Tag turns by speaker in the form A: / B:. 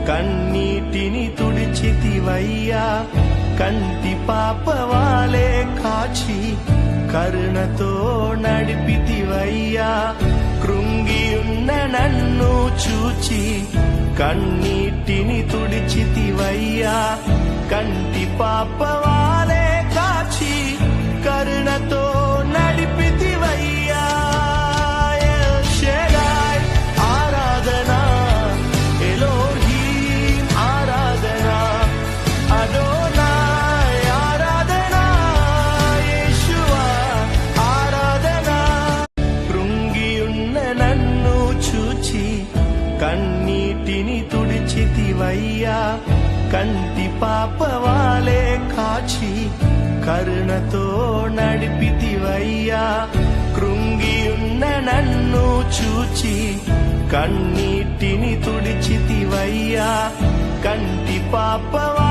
A: కన్నీటిని తుడిచితివయ్యా కంటి పాపవాలే కాచి కరుణతో నడిపితివయ్యా కృంగియున్న నన్ను చూచి కన్నీటిని తుడిచితివయ్యా కంటి పాపవాలే కాచి కరుణతో నడిపితివయ్యా ఎల్ షెడాయ్ ఆరాధనా ఎలోహీం ఆరాధనా అదోనాయ్ ఆరాధనా యేషువా ఆరాధనా కృంగియున్న నన్ను చూచి కన్నీటిని తుడిచితివయ్యా కంటి పాపవాలే కాచి కరుణతో నడిపితివయ్యా కృంగియున్న నన్ను చూచి కన్నీటిని తుడిచితివయ్యా కంటి పాపవా